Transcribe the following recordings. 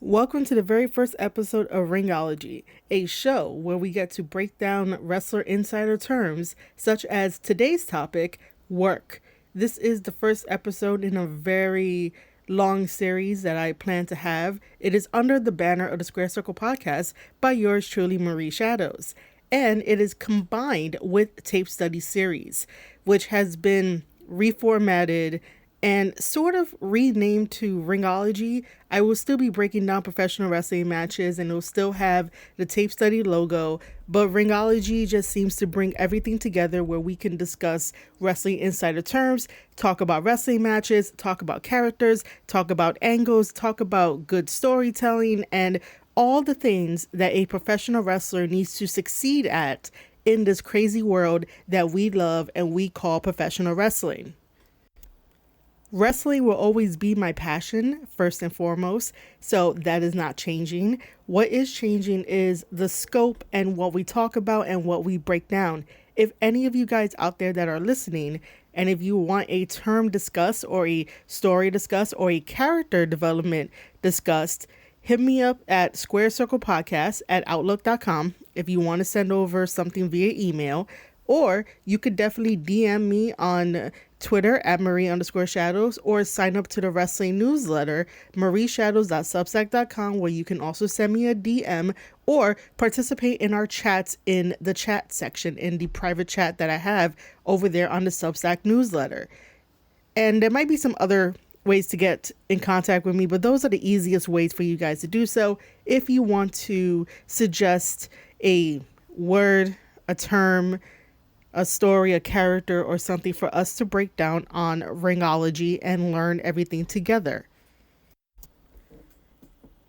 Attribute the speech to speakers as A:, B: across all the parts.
A: Welcome to the very first episode of Ringology, a show where we get to break down wrestler insider terms, such as today's topic, work. This is the first episode in a very long series that I plan to have. It is under the banner of the Square Circle podcast by yours truly, Marie Shadows. And it is combined with Tape Study series, which has been reformatted and sort of renamed to Ringology. I will still be breaking down professional wrestling matches and it'll still have the Tape Study logo, but Ringology just seems to bring everything together where we can discuss wrestling insider terms, talk about wrestling matches, talk about characters, talk about angles, talk about good storytelling, and all the things that a professional wrestler needs to succeed at in this crazy world that we love and we call professional wrestling. Wrestling will always be my passion, first and foremost, so that is not changing. What is changing is the scope and what we talk about and what we break down. If any of you guys out there that are listening, and if you want a term discussed or a story discussed or a character development discussed, hit me up at squarecirclepodcast@outlook.com if you want to send over something via email, or you could definitely DM me on Twitter at Marie_Shadows, or sign up to the wrestling newsletter, marieshadows.substack.com, where you can also send me a DM or participate in our chats in the chat section, in the private chat that I have over there on the Substack newsletter. And there might be some other ways to get in contact with me, but those are the easiest ways for you guys to do so. If you want to suggest a word, a term, a story, a character, or something for us to break down on Ringology and learn everything together.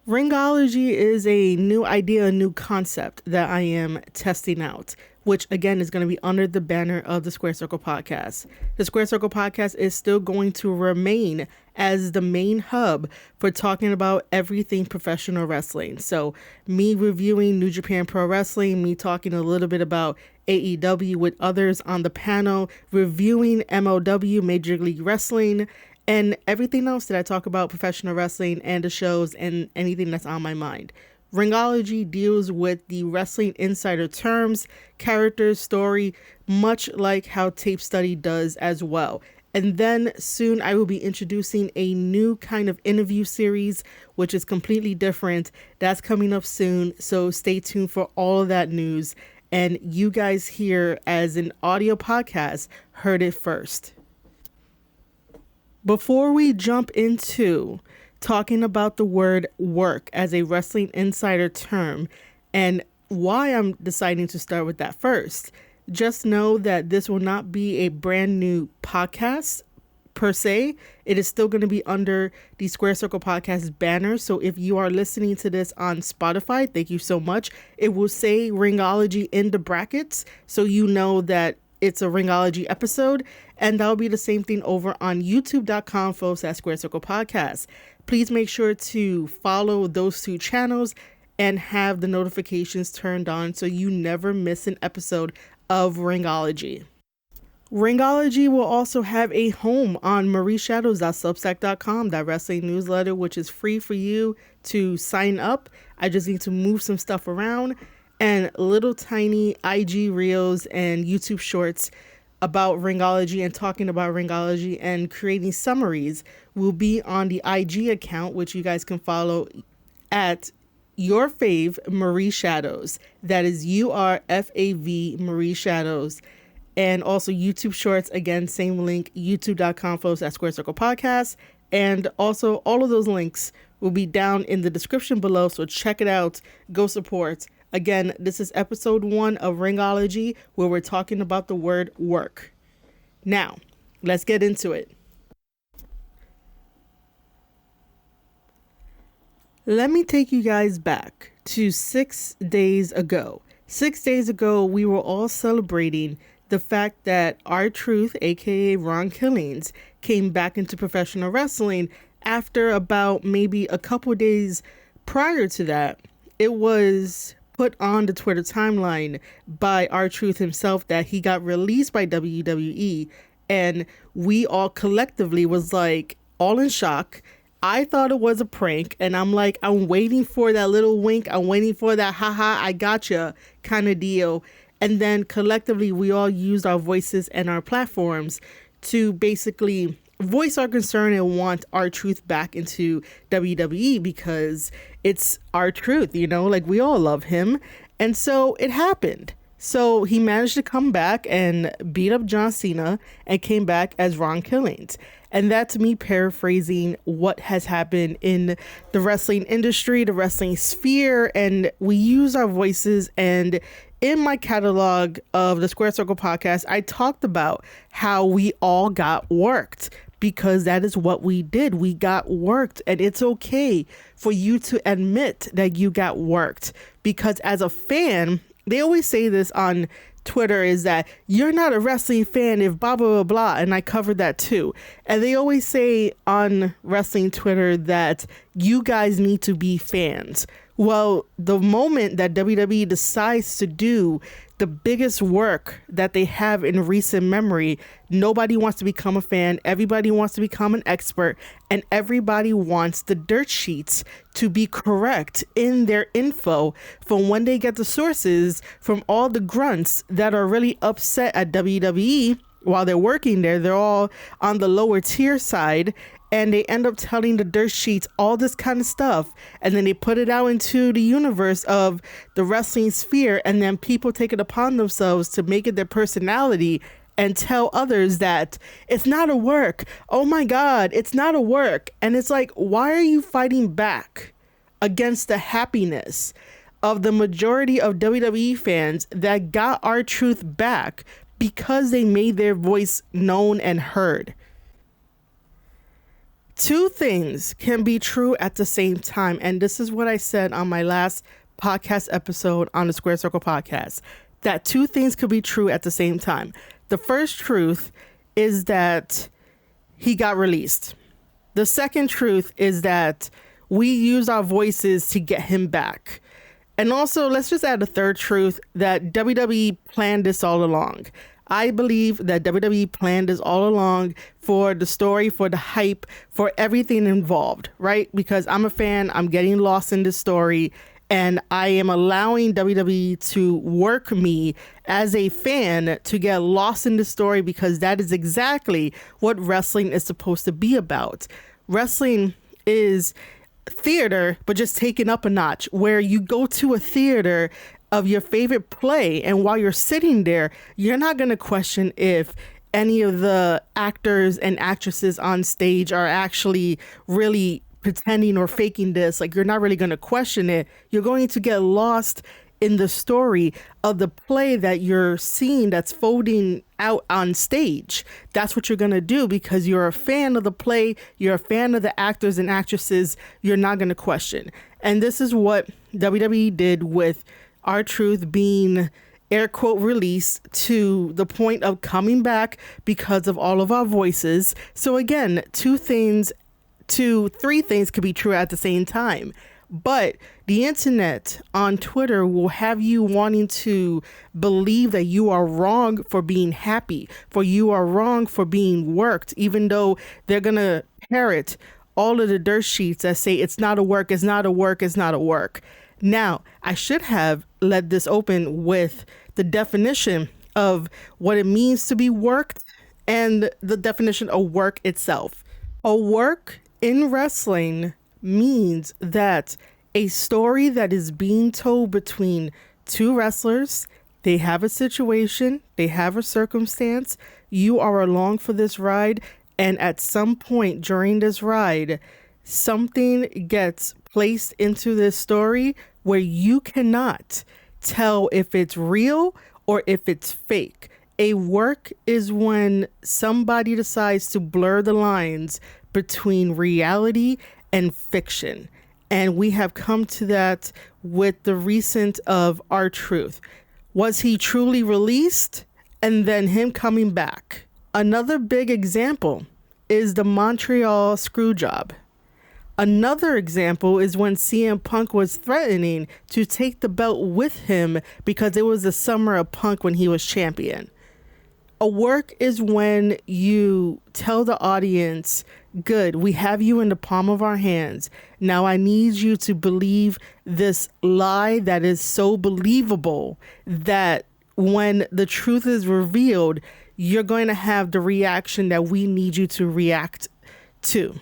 A: Ringology is a new idea, a new concept that I am testing out, which again is going to be under the banner of the Square Circle podcast. The Square Circle podcast is still going to remain as the main hub for talking about everything professional wrestling. So me reviewing New Japan Pro Wrestling, me talking a little bit about AEW with others on the panel, reviewing MLW, Major League Wrestling, and everything else that I talk about professional wrestling and the shows and anything that's on my mind. Ringology deals with the wrestling insider terms, characters, story, much like how Tape Study does as well. And then soon I will be introducing a new kind of interview series, which is completely different. That's coming up soon, so stay tuned for all of that news. And you guys here as an audio podcast heard it first. Before we jump into talking about the word work as a wrestling insider term and why I'm deciding to start with that first, just know that this will not be a brand new podcast per se. It is still going to be under the Square Circle podcast banner. So if you are listening to this on Spotify, thank you so much. It will say Ringology in the brackets, so you know that it's a Ringology episode. And that'll be the same thing over on youtube.com/Square Circle podcast. Please make sure to follow those two channels and have the notifications turned on so you never miss an episode of Ringology. Ringology will also have a home on marieshadows.substack.com, that wrestling newsletter, which is free for you to sign up. I just need to move some stuff around, and little tiny IG reels and YouTube shorts about Ringology and talking about Ringology and creating summaries will be on the IG account, which you guys can follow at your fave Marie Shadows. That is URFAV Marie Shadows. And also YouTube shorts, again, same link, youtube.com/Square Circle podcast. And also all of those links will be down in the description below. So check it out. Go support. Again, this is episode 1 of Ringology, where we're talking about the word work. Now, let's get into it. Let me take you guys back to 6 days ago. 6 days ago, we were all celebrating the fact that R-Truth, aka Ron Killings, came back into professional wrestling after about maybe a couple days prior to that. It was put on the Twitter timeline by R-Truth himself that he got released by WWE, and we all collectively was like all in shock I thought it was a prank, and I'm like, I'm waiting for that little wink. I'm waiting for that haha, I gotcha kind of deal. And then collectively, we all used our voices and our platforms to basically voice our concern and want R-Truth back into WWE because it's R-Truth, like we all love him. And so it happened. So he managed to come back and beat up John Cena and came back as Ron Killings. And that's me paraphrasing what has happened in the wrestling industry, the wrestling sphere, and we use our voices. And in my catalog of the Square Circle podcast, I talked about how we all got worked because that is what we did. We got worked, and it's okay for you to admit that you got worked because as a fan, they always say this on Twitter is that you're not a wrestling fan if blah, blah, blah, blah. And I covered that too. And they always say on wrestling Twitter that you guys need to be fans. Well, the moment that WWE decides to do the biggest work that they have in recent memory, nobody wants to become a fan. Everybody wants to become an expert, and everybody wants the dirt sheets to be correct in their info from when they get the sources from all the grunts that are really upset at WWE while they're working there. They're all on the lower tier side, and they end up telling the dirt sheets all this kind of stuff, and then they put it out into the universe of the wrestling sphere, and then people take it upon themselves to make it their personality and tell others that it's not a work. Oh my God, it's not a work. And it's like, why are you fighting back against the happiness of the majority of WWE fans that got R-Truth back because they made their voice known and heard? Two things can be true at the same time. And this is what I said on my last podcast episode on the Square Circle podcast, that two things could be true at the same time. The first truth is that he got released. The second truth is that we used our voices to get him back. And also, let's just add a third truth, that WWE planned this all along. I believe that WWE planned this all along for the story, for the hype, for everything involved, right? Because I'm a fan, I'm getting lost in this story, and I am allowing WWE to work me as a fan to get lost in the story because that is exactly what wrestling is supposed to be about. Wrestling is theater, but just taken up a notch, where you go to a theater of your favorite play, and while you're sitting there, you're not going to question if any of the actors and actresses on stage are actually really pretending or faking this. Like, you're not really going to question it. You're going to get lost in the story of the play that you're seeing that's folding out on stage. That's what you're going to do because you're a fan of the play. You're a fan of the actors and actresses. You're not going to question. And this is what WWE did with R-Truth being air quote released to the point of coming back because of all of our voices. So again, three things could be true at the same time. But the internet on Twitter will have you wanting to believe that you are wrong for being happy, for you are wrong for being worked, even though they're going to parrot all of the dirt sheets that say it's not a work, it's not a work, it's not a work. Now, I should have led this open with the definition of what it means to be worked and the definition of work itself. A work in wrestling means that a story that is being told between two wrestlers, they have a situation, they have a circumstance, you are along for this ride, and at some point during this ride, something gets placed into this story where you cannot tell if it's real or if it's fake. A work is when somebody decides to blur the lines between reality and fiction. And we have come to that with the recent of R-Truth. Was he truly released? And then him coming back. Another big example is the Montreal Screwjob. Another example is when CM Punk was threatening to take the belt with him because it was the summer of Punk when he was champion. A work is when you tell the audience, good, we have you in the palm of our hands. Now I need you to believe this lie that is so believable that when the truth is revealed, you're going to have the reaction that we need you to react to.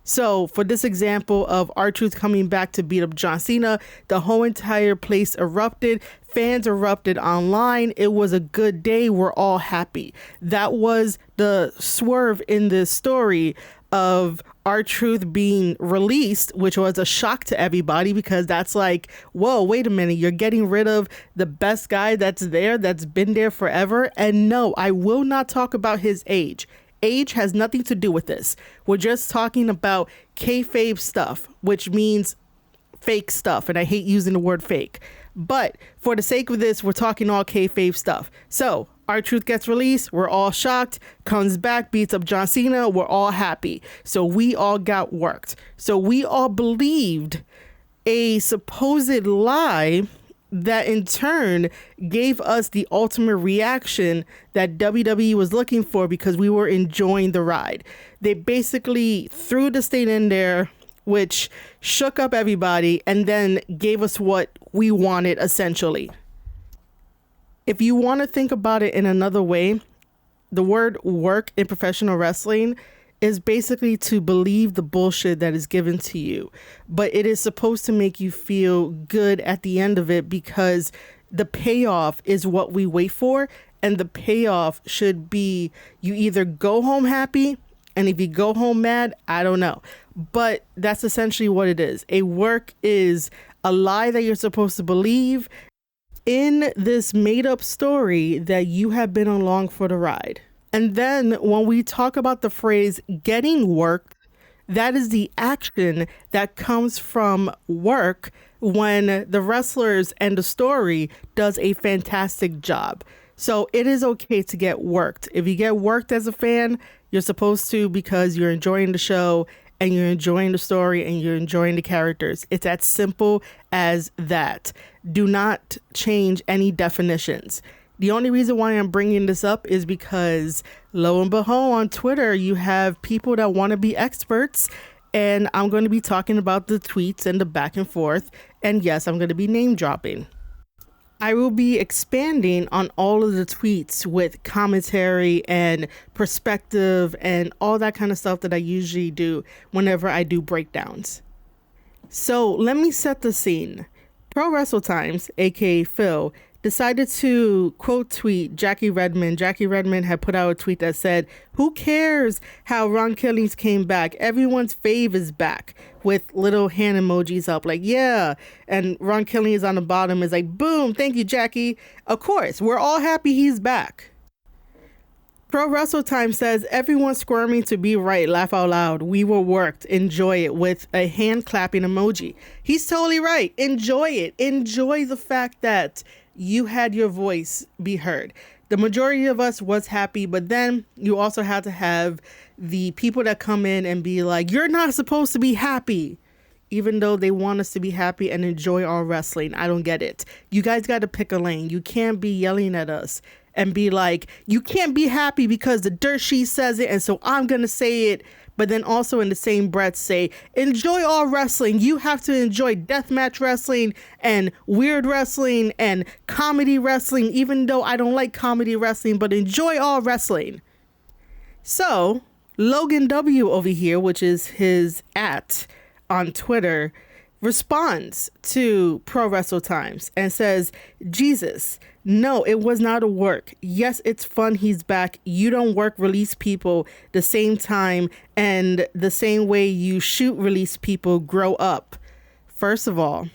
A: So for this example of R-Truth coming back to beat up John Cena, the whole entire place erupted. Fans erupted online. It was a good day. We're all happy. That was the swerve in this story of R-Truth being released, which was a shock to everybody because that's like, whoa, wait a minute. You're getting rid of the best guy that's there, that's been there forever. And no, I will not talk about his age. Age has nothing to do with this. We're just talking about kayfabe stuff, which means fake stuff. And I hate using the word fake. But for the sake of this, we're talking all kayfabe stuff. So R-Truth gets released. We're all shocked. Comes back, beats up John Cena. We're all happy. So we all got worked. So we all believed a supposed lie that in turn gave us the ultimate reaction that WWE was looking for because we were enjoying the ride. They basically threw the state in there, which shook up everybody and then gave us what we wanted essentially. If you want to think about it in another way, the word work in professional wrestling is basically to believe the bullshit that is given to you. But it is supposed to make you feel good at the end of it because the payoff is what we wait for. And the payoff should be you either go home happy, and if you go home mad, I don't know. But that's essentially what it is. A work is a lie that you're supposed to believe in this made up story that you have been along for the ride. And then when we talk about the phrase getting worked, that is the action that comes from work when the wrestlers and the story does a fantastic job. So it is okay to get worked. If you get worked as a fan, you're supposed to because you're enjoying the show and you're enjoying the story and you're enjoying the characters. It's as simple as that. Do not change any definitions. The only reason why I'm bringing this up is because lo and behold, on Twitter, you have people that want to be experts. And I'm going to be talking about the tweets and the back and forth. And yes, I'm going to be name dropping. I will be expanding on all of the tweets with commentary and perspective and all that kind of stuff that I usually do whenever I do breakdowns. So let me set the scene. Pro Wrestle Times, aka Phil, decided to quote tweet Jackie Redmond. Jackie Redmond had put out a tweet that said, "Who cares how Ron Killings came back? Everyone's fave is back," with little hand emojis up like, yeah. And Ron Killings on the bottom is like, boom, thank you, Jackie. Of course, we're all happy he's back. Pro Wrestle Time says, everyone's squirming to be right. Laugh out loud. We were worked. Enjoy it, with a hand clapping emoji. He's totally right. Enjoy it. Enjoy the fact that you had your voice be heard. The majority of us was happy, but then you also had to have the people that come in and be like, you're not supposed to be happy, even though they want us to be happy and enjoy our wrestling. I don't get it. You guys got to pick a lane. You can't be yelling at us and be like, you can't be happy because the dirt sheet says it, and so I'm going to say it. But then also in the same breath say, enjoy all wrestling. You have to enjoy deathmatch wrestling and weird wrestling and comedy wrestling, even though I don't like comedy wrestling, but enjoy all wrestling. So Logan W over here, which is his @ on Twitter, responds to Pro Wrestle Times and says, Jesus, no, it was not a work. Yes, it's fun he's back. You don't work release people the same time and the same way you shoot release people. Grow up. First of all,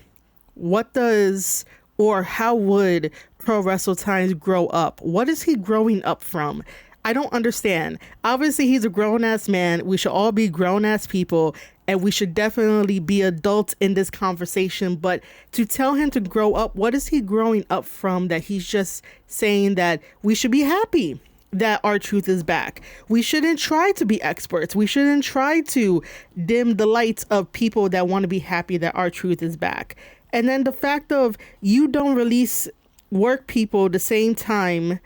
A: what does or how would Pro Wrestle Times grow up? What is he growing up from? I don't understand. Obviously, he's a grown-ass man. We should all be grown-ass people, and we should definitely be adults in this conversation. But to tell him to grow up, what is he growing up from that he's just saying that we should be happy that R-Truth is back? We shouldn't try to be experts. We shouldn't try to dim the lights of people that want to be happy that R-Truth is back. And then the fact of you don't release work people the same time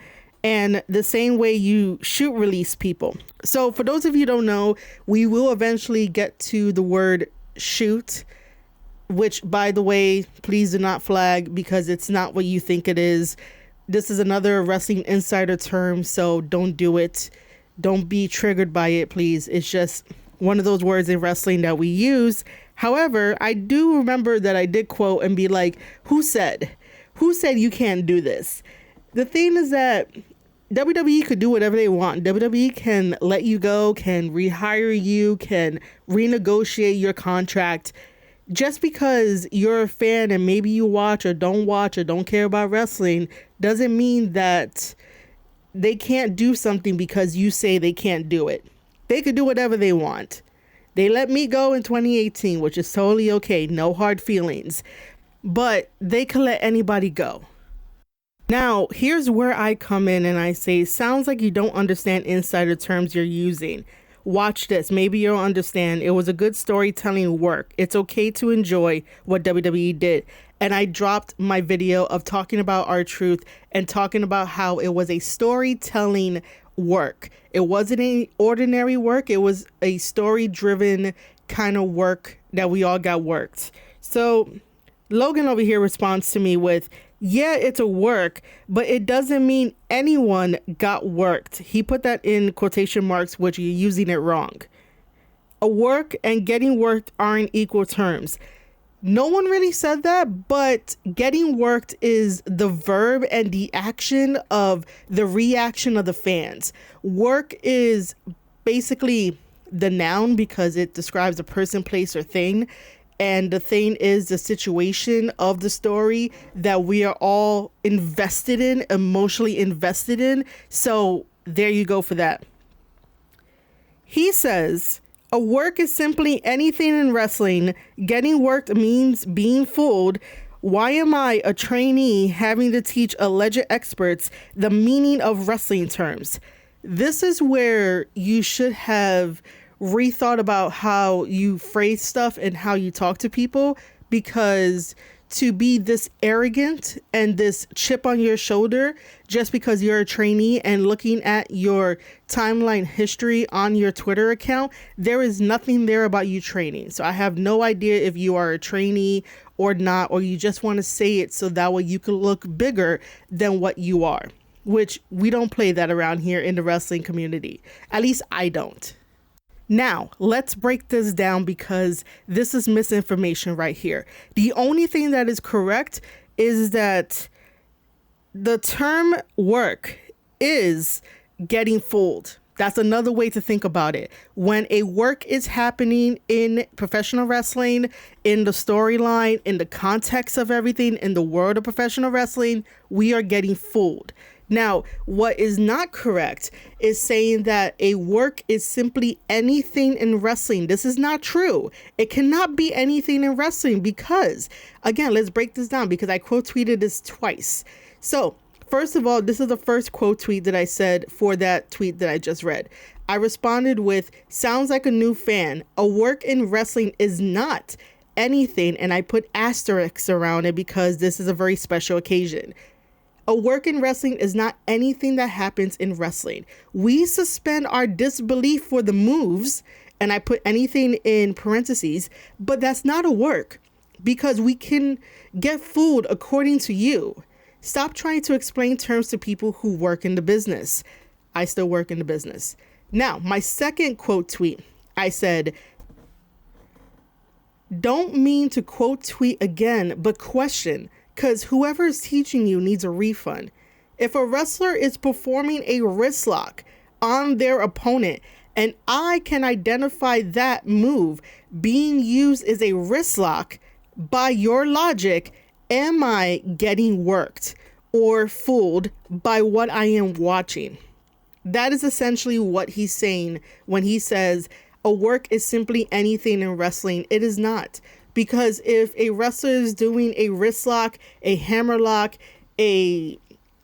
A: and the same way you shoot release people. So for those of you who don't know, we will eventually get to the word shoot, which, by the way, please do not flag because it's not what you think it is. This is another wrestling insider term, so don't do it. Don't be triggered by it, please. It's just one of those words in wrestling that we use. However, I do remember that I did quote and be like, who said you can't do this? The thing is that WWE could do whatever they want. WWE can let you go, can rehire you, can renegotiate your contract. Just because you're a fan and maybe you watch or don't care about wrestling doesn't mean that they can't do something because you say they can't do it. They could do whatever they want. They let me go in 2018, which is totally okay. No hard feelings. But they could let anybody go. Now, here's where I come in and I say, sounds like you don't understand insider terms you're using. Watch this. Maybe you'll understand. It was a good storytelling work. It's okay to enjoy what WWE did. And I dropped my video of talking about R-Truth and talking about how it was a storytelling work. It wasn't any ordinary work. It was a story-driven kind of work that we all got worked. So Logan over here responds to me with, yeah, it's a work, but it doesn't mean anyone got worked. He put that in quotation marks, which you're using it wrong. A work and getting worked aren't equal terms. No one really said that, but getting worked is the verb and the action of the reaction of the fans. Work is basically the noun because it describes a person, place, or thing. And the thing is the situation of the story that we are all invested in, emotionally invested in. So there you go for that. He says, a work is simply anything in wrestling. Getting worked means being fooled. Why am I, a trainee, having to teach alleged experts the meaning of wrestling terms? This is where you should have rethought about how you phrase stuff and how you talk to people, because to be this arrogant and this chip on your shoulder just because you're a trainee and looking at your timeline history on your Twitter account, there is nothing there about you training. So I have no idea if you are a trainee or not, or you just want to say it so that way you can look bigger than what you are, which we don't play that around here in the wrestling community. At least I don't. Now, let's break this down because this is misinformation right here. The only thing that is correct is that the term work is getting fooled. That's another way to think about it. When a work is happening in professional wrestling, in the storyline, in the context of everything, in the world of professional wrestling, we are getting fooled. Now, what is not correct is saying that a work is simply anything in wrestling. This is not true. It cannot be anything in wrestling because, again, let's break this down because I quote tweeted this twice. So, first of all, this is the first quote tweet that I said for that tweet that I just read. I responded with, sounds like a new fan. A work in wrestling is not anything, and I put asterisks around it because this is a very special occasion. A work in wrestling is not anything that happens in wrestling. We suspend our disbelief for the moves, and I put anything in parentheses, but that's not a work because we can get fooled according to you. Stop trying to explain terms to people who work in the business. I still work in the business. Now, my second quote tweet, I said, don't mean to quote tweet again, but question. Because whoever is teaching you needs a refund. If a wrestler is performing a wrist lock on their opponent and I can identify that move being used as a wrist lock, by your logic, am I getting worked or fooled by what I am watching? That is essentially what he's saying when he says a work is simply anything in wrestling. It is not. Because if a wrestler is doing a wrist lock, a hammer lock, a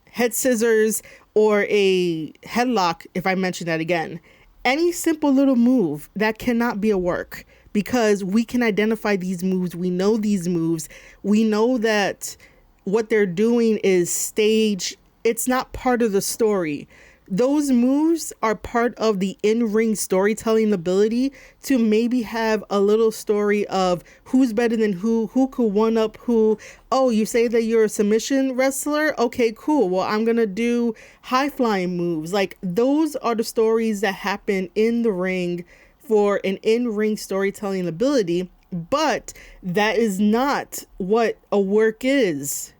A: head scissors, or a headlock, if I mention that again, any simple little move, that cannot be a work because we can identify these moves. We know these moves. We know that what they're doing is stage it's not part of the story. Those moves are part of the in-ring storytelling ability to maybe have a little story of who's better than who could one up who. Oh, you say that you're a submission wrestler? Okay, cool. Well, I'm going to do high flying moves. Like, those are the stories that happen in the ring for an in-ring storytelling ability, but that is not what a work is.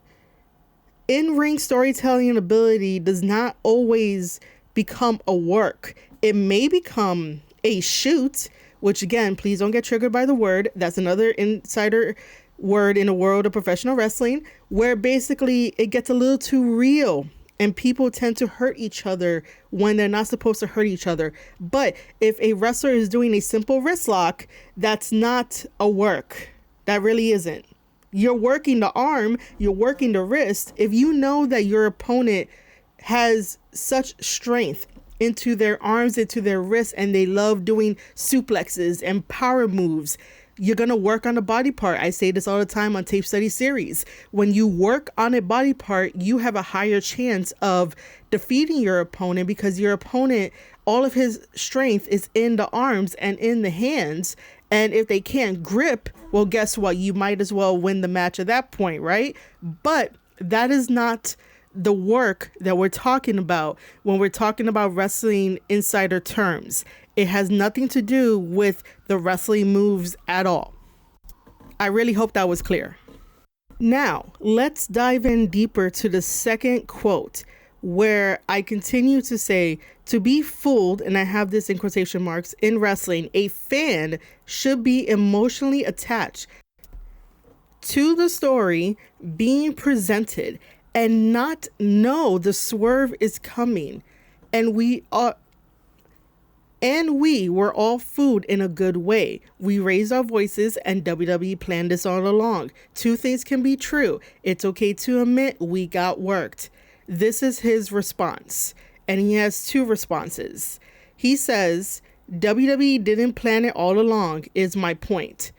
A: In-ring storytelling ability does not always become a work. It may become a shoot, which again, please don't get triggered by the word. That's another insider word in the world of professional wrestling, where basically it gets a little too real and people tend to hurt each other when they're not supposed to hurt each other. But if a wrestler is doing a simple wrist lock, that's not a work. That really isn't. You're working the arm, you're working the wrist. If you know that your opponent has such strength into their arms, into their wrists, and they love doing suplexes and power moves, you're going to work on the body part. I say this all the time on Tape Study Series. When you work on a body part, you have a higher chance of defeating your opponent because your opponent, all of his strength is in the arms and in the hands. And if they can't grip, well, guess what? You might as well win the match at that point, right? But that is not the work that we're talking about when we're talking about wrestling insider terms. It has nothing to do with the wrestling moves at all. I really hope that was clear. Now, let's dive in deeper to the second quote, where I continue to say, to be fooled, and I have this in quotation marks, in wrestling, a fan should be emotionally attached to the story being presented and not know the swerve is coming. And we were all fooled in a good way. We raised our voices and WWE planned this all along. Two things can be true. It's okay to admit we got worked. This is his response. And he has two responses. He says, WWE didn't plan it all along, is my point.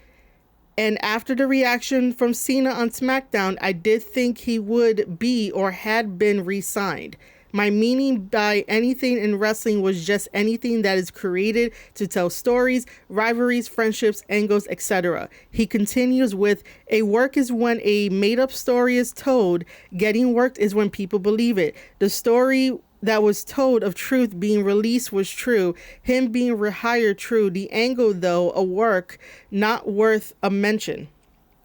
A: And after the reaction from Cena on SmackDown, I did think he would be or had been re-signed. My meaning by anything in wrestling was just anything that is created to tell stories, rivalries, friendships, angles, etc. He continues with, a work is when a made-up story is told. Getting worked is when people believe it. The story that was told of truth being released was true. Him being rehired, true. The angle, though, a work not worth a mention.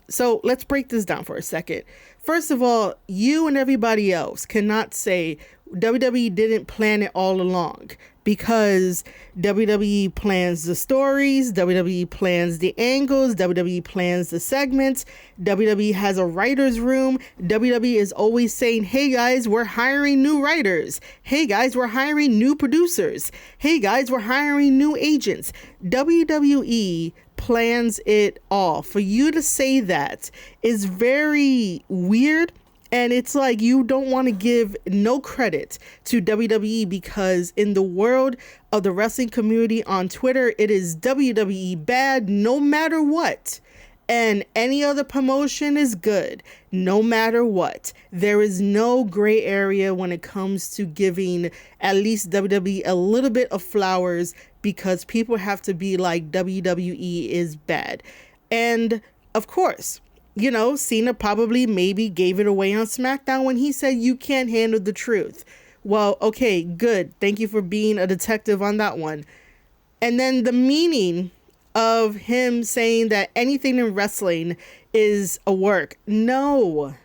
A: So let's break this down for a second. First of all, you and everybody else cannot say WWE didn't plan it all along, because WWE plans the stories, WWE plans the angles, WWE plans the segments, WWE has a writer's room, WWE is always saying, hey guys, we're hiring new writers. Hey guys, we're hiring new producers. Hey guys, we're hiring new agents. WWE plans it all. For you to say that is very weird. And it's like you don't want to give no credit to WWE, because in the world of the wrestling community on Twitter, it is WWE bad no matter what. And any other promotion is good no matter what. There is no gray area when it comes to giving at least WWE a little bit of flowers, because people have to be like, WWE is bad. And of course, you know, Cena probably maybe gave it away on SmackDown when he said you can't handle the truth. Well, okay, good. Thank you for being a detective on that one. And then the meaning of him saying that anything in wrestling is a work. No.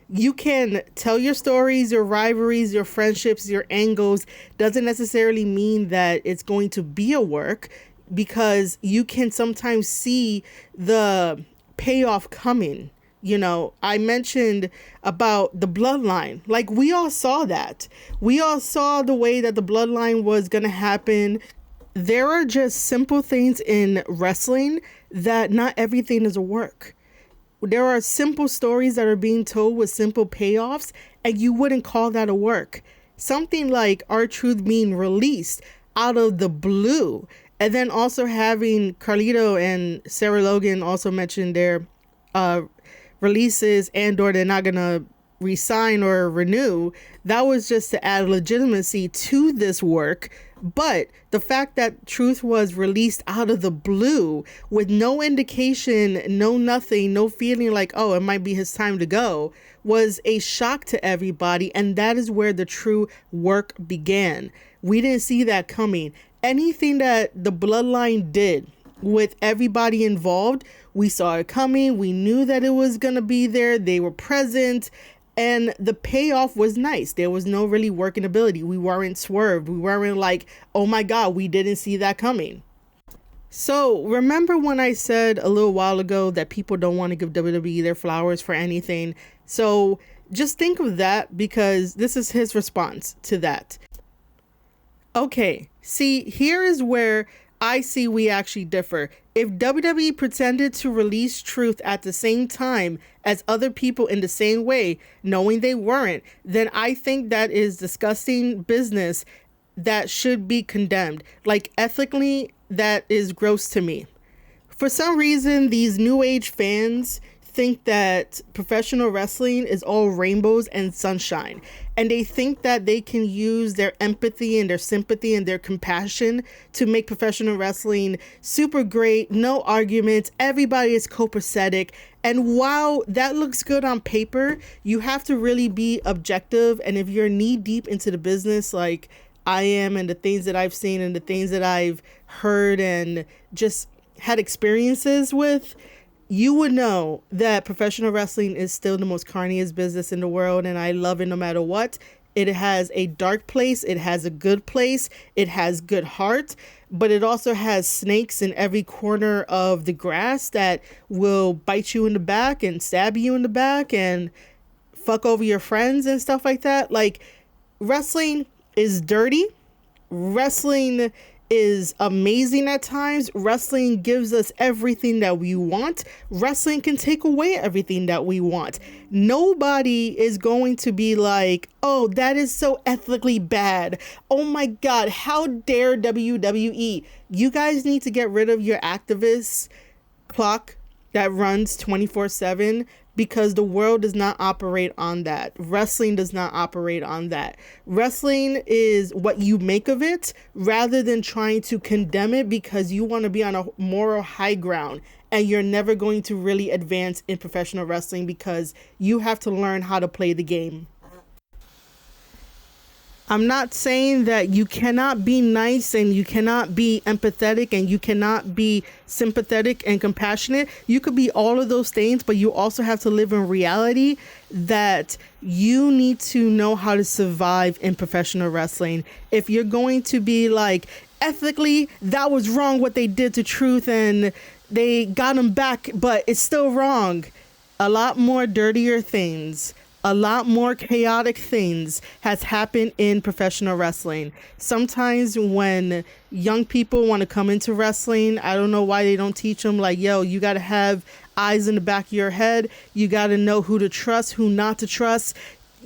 A: You can tell your stories, your rivalries, your friendships, your angles. Doesn't necessarily mean that it's going to be a work, because you can sometimes see the payoff coming. You know, I mentioned about the bloodline. Like, we all saw that. We all saw the way that the bloodline was going to happen. There are just simple things in wrestling that not everything is a work. There are simple stories that are being told with simple payoffs, and you wouldn't call that a work. Something like R-Truth being released out of the blue, and then also having Carlito and Sarah Logan also mention their releases, and or they're not gonna resign or renew. That was just to add legitimacy to this work. But the fact that Truth was released out of the blue with no indication, no nothing, no feeling like, oh, it might be his time to go, was a shock to everybody. And that is where the true work began. We didn't see that coming. Anything that the Bloodline did with everybody involved, we saw it coming. We knew that it was going to be there. They were present. And the payoff was nice. There was no really working ability. We weren't swerved. We weren't like, oh my God, we didn't see that coming. So remember when I said a little while ago that people don't want to give WWE their flowers for anything? So just think of that, because this is his response to that. Okay, see, here is where I see we actually differ. If WWE pretended to release Truth at the same time as other people in the same way, knowing they weren't, then I think that is disgusting business that should be condemned. Like, ethically, that is gross to me. For some reason, these new age fans think that professional wrestling is all rainbows and sunshine, and they think that they can use their empathy and their sympathy and their compassion to make professional wrestling super great, no arguments, everybody is copacetic. And while that looks good on paper, you have to really be objective. And if you're knee deep into the business like I am, and the things that I've seen and the things that I've heard and just had experiences with, you would know that professional wrestling is still the most carniest business in the world, and I love it no matter what. It has a dark place, it has a good place, it has good heart, but it also has snakes in every corner of the grass that will bite you in the back and stab you in the back and fuck over your friends and stuff like that. Like, wrestling is dirty. Wrestling is amazing at times. Wrestling gives us everything that we want. Wrestling can take away everything that we want. Nobody is going to be like, oh, that is so ethically bad. Oh my God, how dare WWE? You guys need to get rid of your activist clock that runs 24/7, because the world does not operate on that. Wrestling does not operate on that. Wrestling is what you make of it, rather than trying to condemn it because you want to be on a moral high ground, and you're never going to really advance in professional wrestling because you have to learn how to play the game. I'm not saying that you cannot be nice and you cannot be empathetic and you cannot be sympathetic and compassionate. You could be all of those things, but you also have to live in reality that you need to know how to survive in professional wrestling. If you're going to be like, ethically, that was wrong what they did to Truth and they got him back, but it's still wrong. A lot more dirtier things, a lot more chaotic things has happened in professional wrestling. Sometimes when young people want to come into wrestling, I don't know why they don't teach them like, yo, you got to have eyes in the back of your head. You got to know who to trust, who not to trust.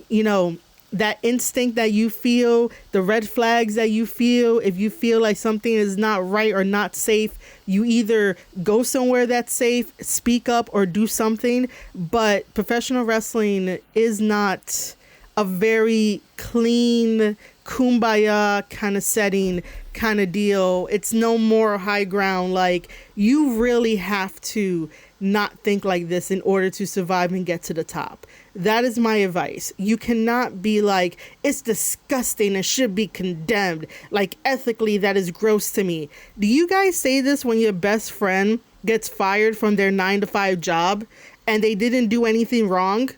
A: You know, that instinct that you feel, the red flags that you feel, if you feel like something is not right or not safe, you either go somewhere that's safe, speak up, or do something. But professional wrestling is not a very clean, kumbaya kind of setting, kind of deal. It's no more high ground. Like, you really have to not think like this in order to survive and get to the top. That is my advice. You cannot be like, it's disgusting and should be condemned. Like, ethically, that is gross to me. Do you guys say this when your best friend gets fired from their 9-to-5 job and they didn't do anything wrong?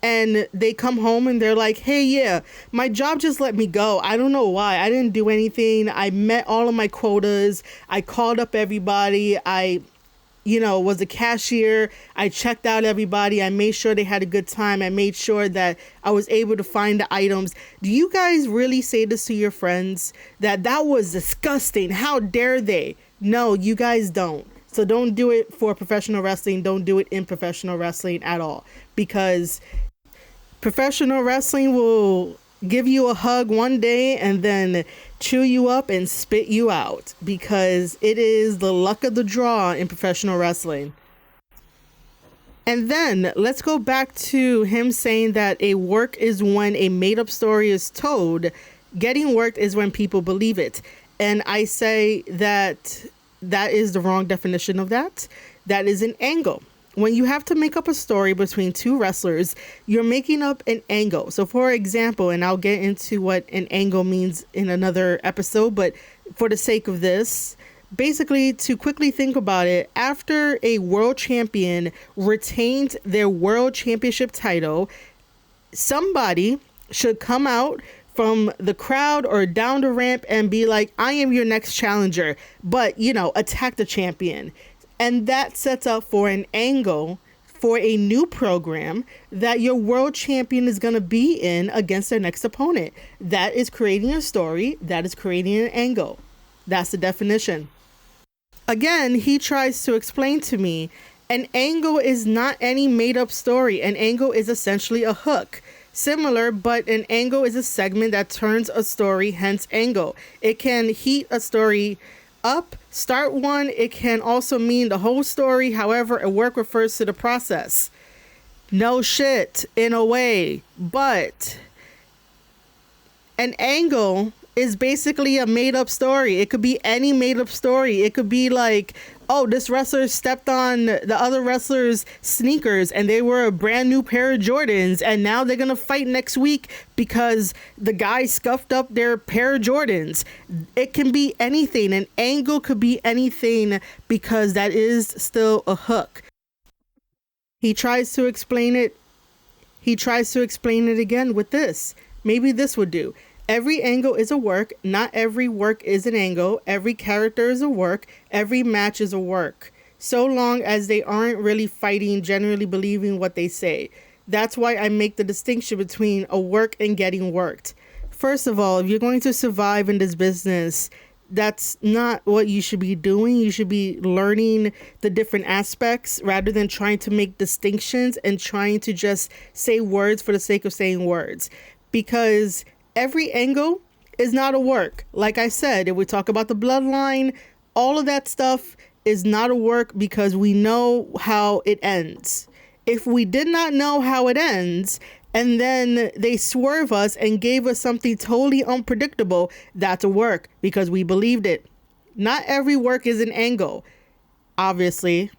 A: And they come home and they're like, hey, yeah, my job just let me go. I don't know why. I didn't do anything. I met all of my quotas. I called up everybody. I was a cashier. I checked out everybody. I made sure they had a good time. I made sure that I was able to find the items. Do you guys really say this to your friends? That was disgusting. How dare they? No, you guys don't. So don't do it for professional wrestling. Don't do it in professional wrestling at all. Because professional wrestling will give you a hug one day and then chew you up and spit you out, because it is the luck of the draw in professional wrestling. And then let's go back to him saying that a work is when a made up story is told. Getting worked is when people believe it. And I say that that is the wrong definition of that. That is an angle. When you have to make up a story between two wrestlers, you're making up an angle. So for example, and I'll get into what an angle means in another episode, but for the sake of this, basically to quickly think about it, after a world champion retained their world championship title, somebody should come out from the crowd or down the ramp and be like, I am your next challenger, but attack the champion. And that sets up for an angle for a new program that your world champion is going to be in against their next opponent. That is creating a story. That is creating an angle. That's the definition. Again, he tries to explain to me an angle is not any made up story. An angle is essentially a hook. Similar, but an angle is a segment that turns a story, hence angle. It can heat a story up, start one. It can also mean the whole story. However, a work refers to the process. No shit, in a way. But an angle is basically a made up story. It could be any made up story. It could be like, oh, this wrestler stepped on the other wrestler's sneakers and they were a brand new pair of Jordans, and now they're going to fight next week because the guy scuffed up their pair of Jordans. It can be anything. An angle could be anything because that is still a hook. He tries to explain it. He tries to explain it again with this. Maybe this would do. Every angle is a work. Not every work is an angle. Every character is a work. Every match is a work. So long as they aren't really fighting, generally believing what they say. That's why I make the distinction between a work and getting worked. First of all, if you're going to survive in this business, that's not what you should be doing. You should be learning the different aspects rather than trying to make distinctions and trying to just say words for the sake of saying words. Because every angle is not a work. Like I said, if we talk about the bloodline, all of that stuff is not a work because we know how it ends. If we did not know how it ends, and then they swerve us and gave us something totally unpredictable, that's a work because we believed it. Not every work is an angle. Obviously.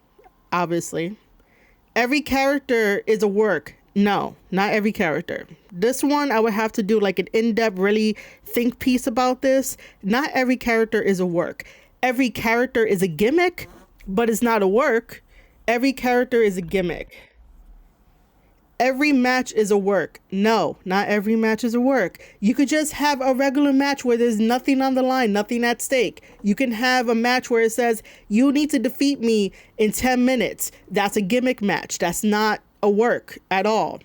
A: Every character is a work. No, not every character. This one, I would have to do like an in-depth, really think piece about this. Not every character is a work. Every character is a gimmick, but it's not a work. Every character is a gimmick. Every match is a work. No, not every match is a work. You could just have a regular match where there's nothing on the line, nothing at stake. You can have a match where it says, you need to defeat me in 10 minutes. That's a gimmick match. That's not a work at all.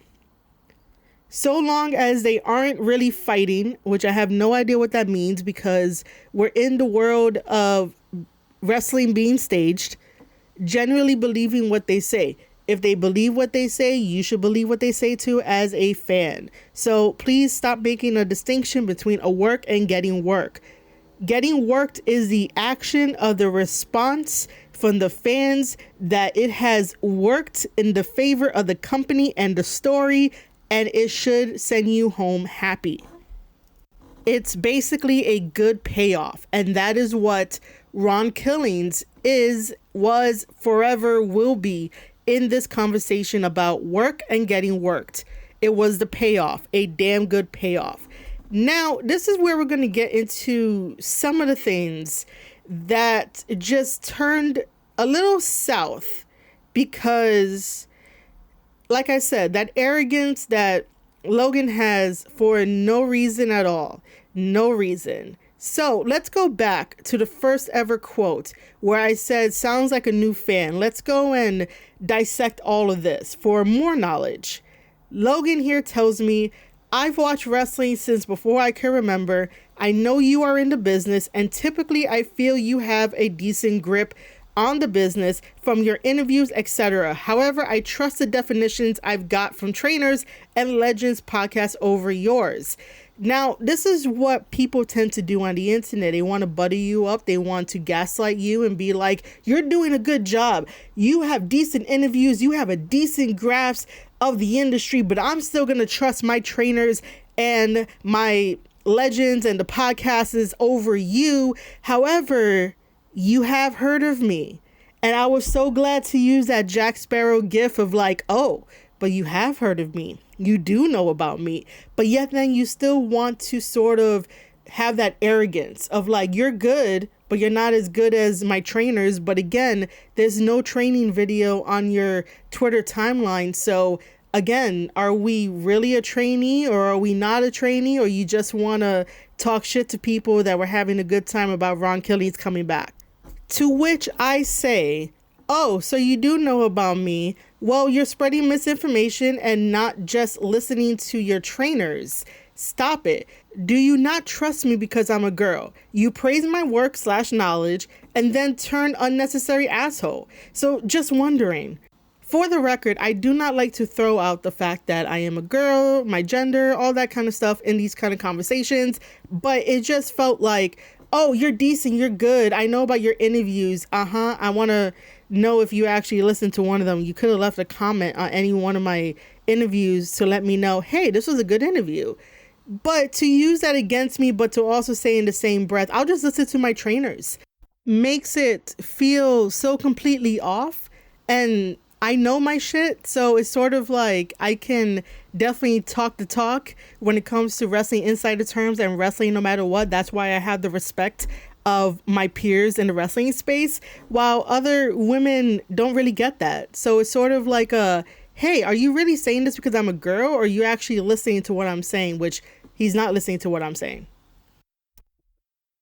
A: So long as they aren't really fighting, which I have no idea what that means because we're in the world of wrestling being staged, generally believing what they say. If they believe what they say, you should believe what they say too as a fan. So please stop making a distinction between a work and getting work. Getting worked is the action of the response from the fans that it has worked in the favor of the company and the story, and it should send you home happy. It's basically a good payoff, and that is what Ron Killings was, forever will be in this conversation about work and getting worked. It was the payoff, a damn good payoff. Now, this is where we're going to get into some of the things that just turned a little south because, like I said, that arrogance that Logan has for no reason at all. No reason. So let's go back to the first ever quote where I said, sounds like a new fan. Let's go and dissect all of this for more knowledge. Logan here tells me, I've watched wrestling since before I can remember. I know you are in the business, and typically I feel you have a decent grip on the business, from your interviews, etc. However, I trust the definitions I've got from trainers and legends podcasts over yours. Now, this is what people tend to do on the internet. They want to butter you up. They want to gaslight you and be like, you're doing a good job. You have decent interviews. You have a decent grasp of the industry, but I'm still going to trust my trainers and my legends and the podcasts over you. However, you have heard of me. And I was so glad to use that Jack Sparrow gif of like, oh, but you have heard of me. You do know about me. But yet then you still want to sort of have that arrogance of like, you're good, but you're not as good as my trainers. But again, there's no training video on your Twitter timeline. So again, are we really a trainee or are we not a trainee? Or you just want to talk shit to people that were having a good time about Ron Killings coming back? To which I say, oh, so you do know about me. Well, you're spreading misinformation and not just listening to your trainers. Stop it. Do you not trust me because I'm a girl? You praise my work / knowledge and then turn unnecessary asshole. So just wondering. For the record, I do not like to throw out the fact that I am a girl, my gender, all that kind of stuff in these kind of conversations. But it just felt like, oh, you're decent, you're good. I know about your interviews. I want to know if you actually listened to one of them. You could have left a comment on any one of my interviews to let me know, hey, this was a good interview. But to use that against me, but to also say in the same breath, I'll just listen to my trainers, makes it feel so completely off. And I know my shit, so it's sort of like I can definitely talk the talk when it comes to wrestling insider terms and wrestling no matter what. That's why I have the respect of my peers in the wrestling space, while other women don't really get that. So it's sort of like hey, are you really saying this because I'm a girl, or are you actually listening to what I'm saying? Which he's not listening to what I'm saying.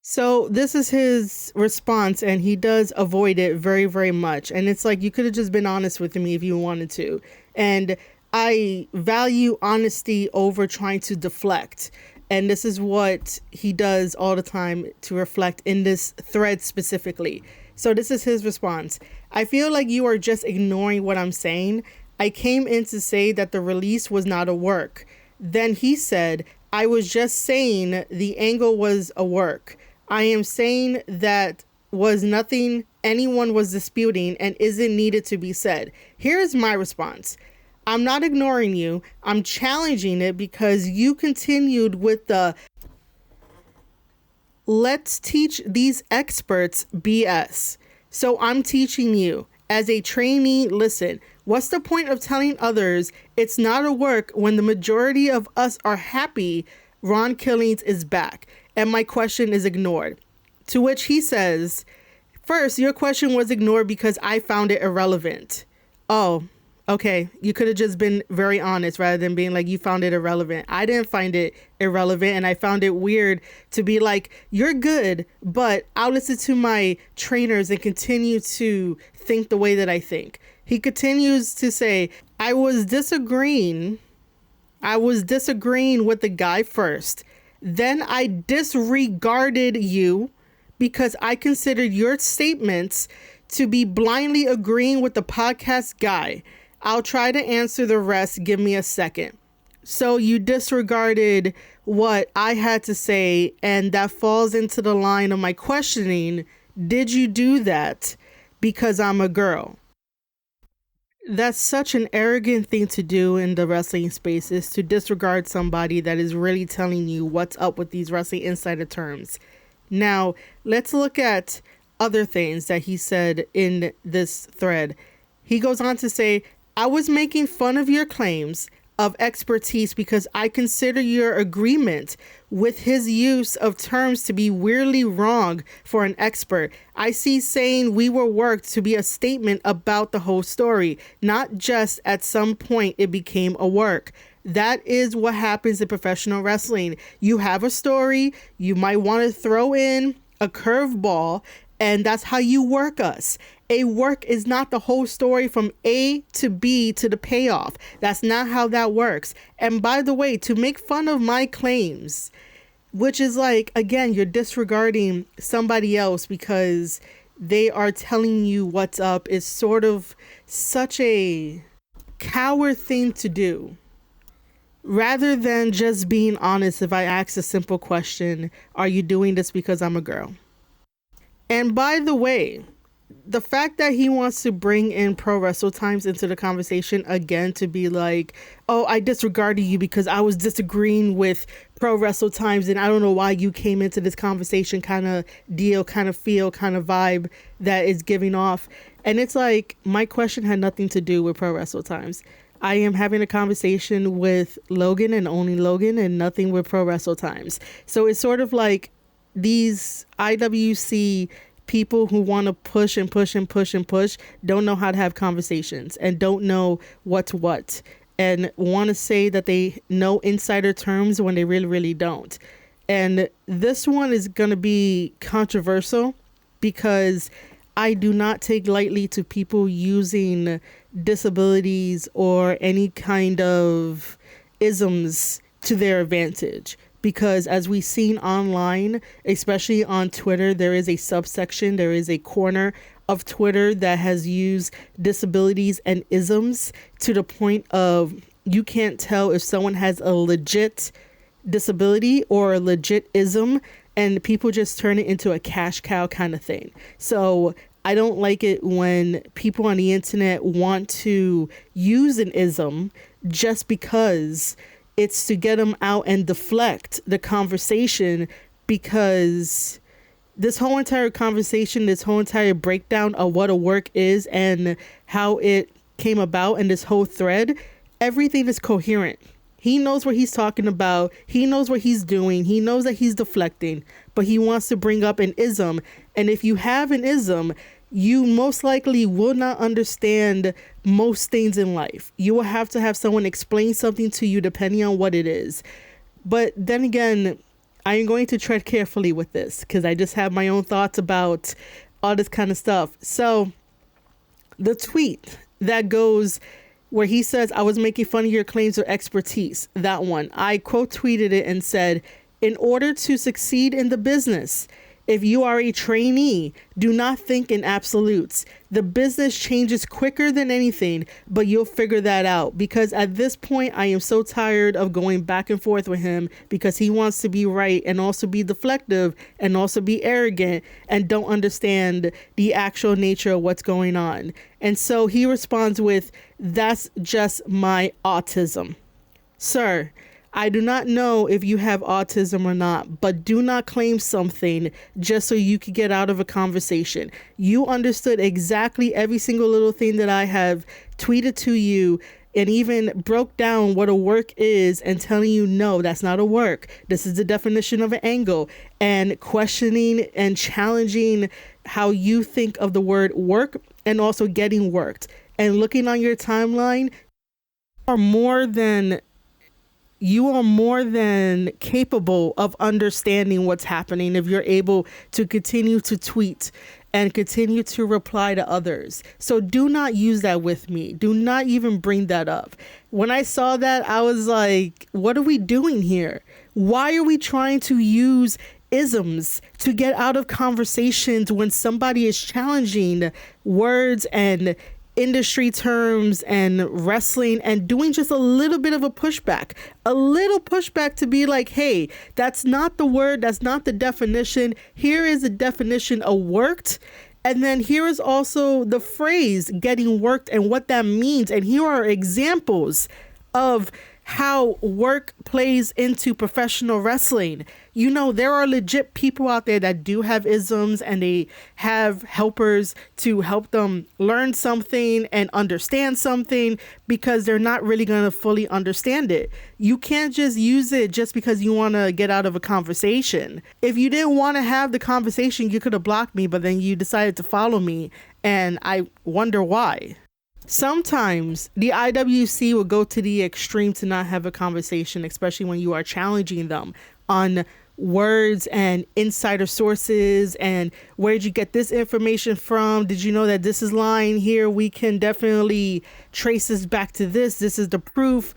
A: So this is his response, and he does avoid it very, very much. And it's like, you could have just been honest with me if you wanted to. And I value honesty over trying to deflect. And this is what he does all the time to reflect in this thread specifically. So this is his response. I feel like you are just ignoring what I'm saying. I came in to say that the release was not a work. Then he said, I was just saying the angle was a work. I am saying that was nothing anyone was disputing and isn't needed to be said. Here's my response. I'm not ignoring you. I'm challenging it because you continued with the let's teach these experts BS. So I'm teaching you. As a trainee, listen, what's the point of telling others it's not a work when the majority of us are happy Ron Killings is back? And my question is ignored. To which he says, first, your question was ignored because I found it irrelevant. Oh, okay. You could have just been very honest rather than being like, you found it irrelevant. I didn't find it irrelevant. And I found it weird to be like, you're good, but I'll listen to my trainers and continue to think the way that I think. He continues to say, I was disagreeing with the guy first. Then I disregarded you because I considered your statements to be blindly agreeing with the podcast guy. I'll try to answer the rest. Give me a second. So you disregarded what I had to say, and that falls into the line of my questioning. Did you do that because I'm a girl? That's such an arrogant thing to do in the wrestling space, is to disregard somebody that is really telling you what's up with these wrestling insider terms. Now, let's look at other things that he said in this thread. He goes on to say, I was making fun of your claims of expertise because I consider your agreement with his use of terms to be weirdly wrong for an expert. I see saying we were worked to be a statement about the whole story, not just at some point it became a work. That is what happens in professional wrestling. You have a story, you might want to throw in a curveball, and that's how you work us. A work is not the whole story from A to B to the payoff. That's not how that works. And by the way, to make fun of my claims, which is like, again, you're disregarding somebody else because they are telling you what's up is sort of such a coward thing to do. Rather than just being honest, if I ask a simple question, are you doing this because I'm a girl? And by the way, the fact that he wants to bring in Pro Wrestle Times into the conversation again to be like, oh, I disregarded you because I was disagreeing with Pro Wrestle Times and I don't know why you came into this conversation kind of deal, kind of feel, kind of vibe that is giving off. And it's like, my question had nothing to do with Pro Wrestle Times. I am having a conversation with Logan and only Logan and nothing with Pro Wrestle Times. So it's sort of like these IWC people who want to push and push and push and push don't know how to have conversations and don't know what's what and want to say that they know insider terms when they really, really don't. And this one is going to be controversial because I do not take lightly to people using disabilities or any kind of isms to their advantage. Because as we've seen online, especially on Twitter, there is a subsection, there is a corner of Twitter that has used disabilities and isms to the point of you can't tell if someone has a legit disability or a legit ism, and people just turn it into a cash cow kind of thing. So I don't like it when people on the internet want to use an ism just because it's to get them out and deflect the conversation, because this whole entire conversation, this whole entire breakdown of what a work is and how it came about and this whole thread, everything is coherent. He knows what he's talking about. He knows what he's doing. He knows that he's deflecting, but he wants to bring up an ism. And if you have an ism, you most likely will not understand most things in life. You will have to have someone explain something to you depending on what it is. But then again, I am going to tread carefully with this because I just have my own thoughts about all this kind of stuff. So the tweet that goes where he says, I was making fun of your claims of expertise, that one, I quote tweeted it and said, in order to succeed in the business, if you are a trainee, do not think in absolutes. The business changes quicker than anything, but you'll figure that out. Because at this point, I am so tired of going back and forth with him because he wants to be right and also be deflective and also be arrogant and don't understand the actual nature of what's going on. And so he responds with, that's just my autism. Sir, I do not know if you have autism or not, but do not claim something just so you could get out of a conversation. You understood exactly every single little thing that I have tweeted to you and even broke down what a work is and telling you, no, that's not a work. This is the definition of an angle, and questioning and challenging how you think of the word work and also getting worked. And looking on your timeline, you are more than capable of understanding what's happening if you're able to continue to tweet and continue to reply to others. So do not use that with me. Do not even bring that up. When I saw that, I was like, what are we doing here? Why are we trying to use isms to get out of conversations when somebody is challenging words and industry terms and wrestling and doing just a little bit of a pushback to be like, hey, that's not the word, that's not the definition. Here is the definition of worked. And then here is also the phrase getting worked and what that means. And here are examples of how work plays into professional wrestling. You know, there are legit people out there that do have isms and they have helpers to help them learn something and understand something because they're not really going to fully understand it. You can't just use it just because you want to get out of a conversation. If you didn't want to have the conversation, you could have blocked me, but then you decided to follow me, and I wonder why. Sometimes the IWC will go to the extreme to not have a conversation, especially when you are challenging them on words and insider sources and where did you get this information from? Did you know that this is lying here? We can definitely trace this back to this. This is the proof.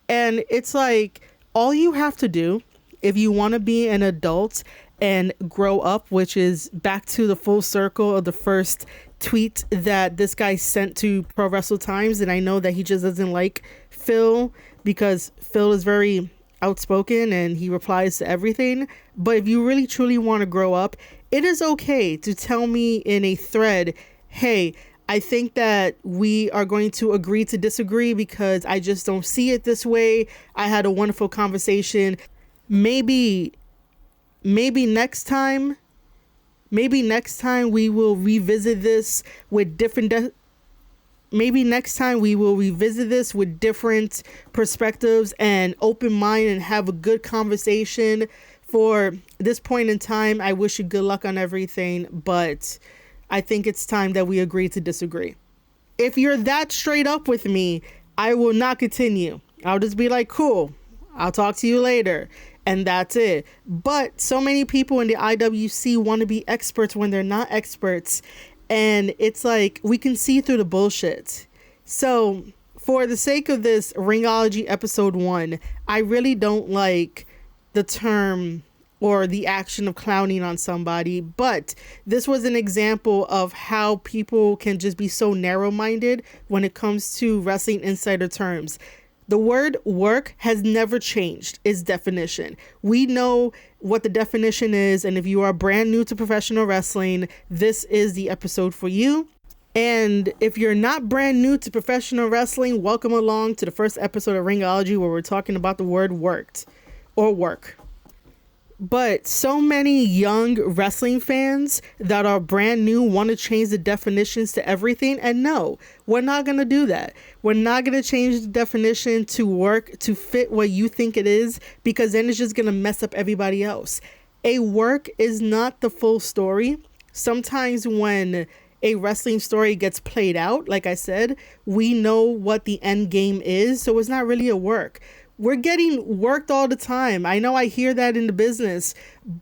A: And it's like, all you have to do if you want to be an adult and grow up, which is back to the full circle of the first tweet that this guy sent to Pro Wrestle Times. And I know that he just doesn't like Phil because Phil is very outspoken and he replies to everything. But if you really truly want to grow up, it is okay to tell me in a thread, hey, I think that we are going to agree to disagree because I just don't see it this way. I had a wonderful conversation. Maybe next time we will revisit this with different perspectives and open mind and have a good conversation. For this point in time, I wish you good luck on everything, but I think it's time that we agree to disagree. If you're that straight up with me, I will not continue. I'll just be like, cool, I'll talk to you later. And that's it. But so many people in the IWC want to be experts when they're not experts. And it's like, we can see through the bullshit. So for the sake of this Ringology episode 1, I really don't like the term or the action of clowning on somebody. But this was an example of how people can just be so narrow-minded when it comes to wrestling insider terms. The word work has never changed its definition. We know what the definition is, and if you are brand new to professional wrestling, this is the episode for you. And if you're not brand new to professional wrestling, welcome along to the first episode of Ringology, where we're talking about the word worked or work. But so many young wrestling fans that are brand new want to change the definitions to everything. And no, we're not going to do that. We're not going to change the definition to work to fit what you think it is, because then it's just going to mess up everybody else. A work is not the full story. Sometimes when a wrestling story gets played out, like I said, we know what the end game is. So it's not really a work. We're getting worked all the time. I know I hear that in the business,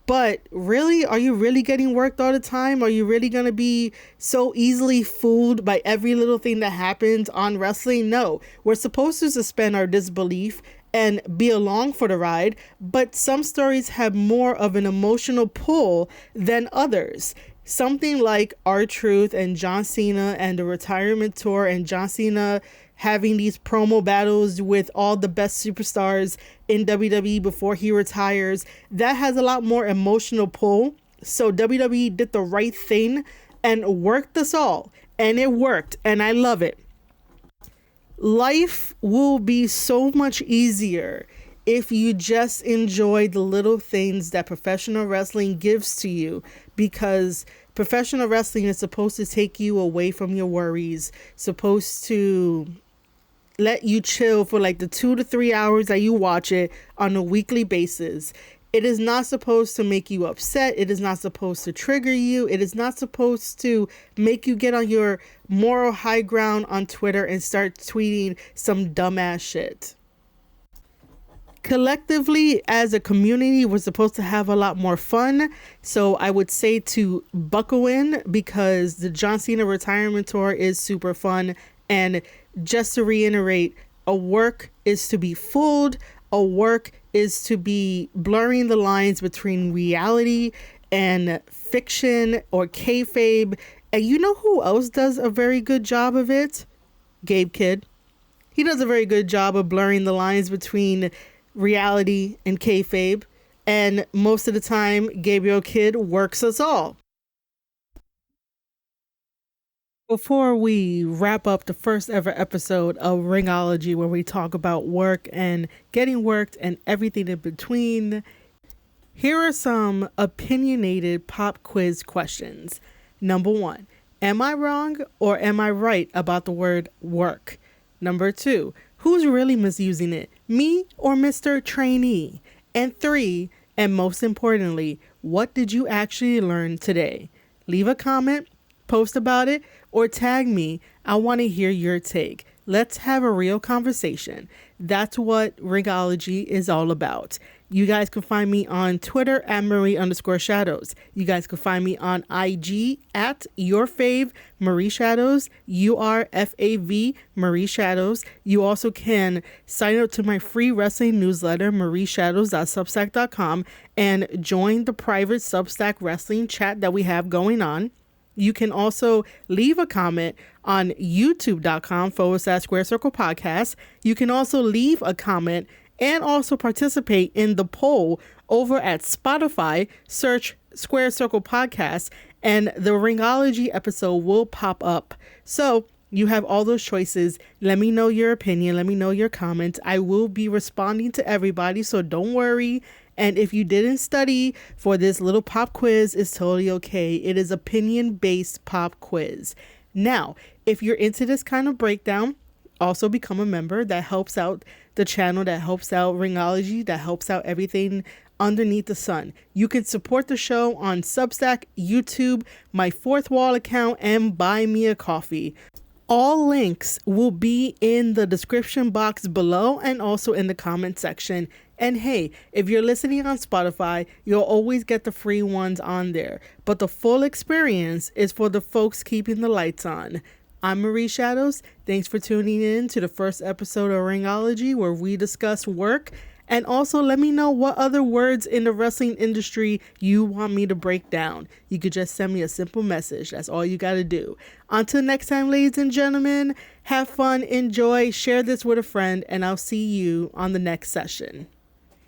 A: but really, are you really getting worked all the time? Are you really going to be so easily fooled by every little thing that happens on wrestling? No, we're supposed to suspend our disbelief and be along for the ride, but some stories have more of an emotional pull than others. Something like R-Truth and John Cena and the retirement tour, and John Cena having these promo battles with all the best superstars in WWE before he retires, that has a lot more emotional pull. So WWE did the right thing and worked us all, and it worked, and I love it. Life will be so much easier if you just enjoy the little things that professional wrestling gives to you, because professional wrestling is supposed to take you away from your worries, supposed to let you chill for like the 2 to 3 hours that you watch it on a weekly basis. It is not supposed to make you upset. It is not supposed to trigger you. It is not supposed to make you get on your moral high ground on Twitter and start tweeting some dumbass shit. Collectively, as a community, we're supposed to have a lot more fun. So I would say to buckle in, because the John Cena retirement tour is super fun. And just to reiterate, a work is to be fooled. A work is to be blurring the lines between reality and fiction or kayfabe. And you know who else does a very good job of it? Gabe Kidd. He does a very good job of blurring the lines between reality and kayfabe. And most of the time, Gabriel Kidd works us all. Before we wrap up the first ever episode of Ringology, where we talk about work and getting worked and everything in between, here are some opinionated pop quiz questions. Number 1, am I wrong or am I right about the word work? Number 2, who's really misusing it, me or Mr. Trainee? And 3, and most importantly, what did you actually learn today? Leave a comment, post about it, or tag me. I want to hear your take. Let's have a real conversation. That's what Ringology is all about. You guys can find me on Twitter at Marie_Shadows. You guys can find me on IG at your fave Marie Shadows, URFAV Marie Shadows. You also can sign up to my free wrestling newsletter, marieshadows.substack.com, and join the private Substack wrestling chat that we have going on. You can also leave a comment on youtube.com/Square Circle Podcast. You can also leave a comment and also participate in the poll over at Spotify. Search Square Circle Podcast and the Ringology episode will pop up. So you have all those choices. Let me know your opinion. Let me know your comments. I will be responding to everybody, so don't worry. And if you didn't study for this little pop quiz, it's totally okay. It is opinion-based pop quiz. Now, if you're into this kind of breakdown, also become a member. That helps out the channel, that helps out Ringology, that helps out everything underneath the sun. You can support the show on Substack, YouTube, my Fourth Wall account, and Buy Me a Coffee. All links will be in the description box below and also in the comment section. And hey, if you're listening on Spotify, you'll always get the free ones on there. But the full experience is for the folks keeping the lights on. I'm Marie Shadows. Thanks for tuning in to the first episode of Ringology, where we discuss work. And also let me know what other words in the wrestling industry you want me to break down. You could just send me a simple message. That's all you got to do. Until next time, ladies and gentlemen, have fun, enjoy, share this with a friend, and I'll see you on the next session.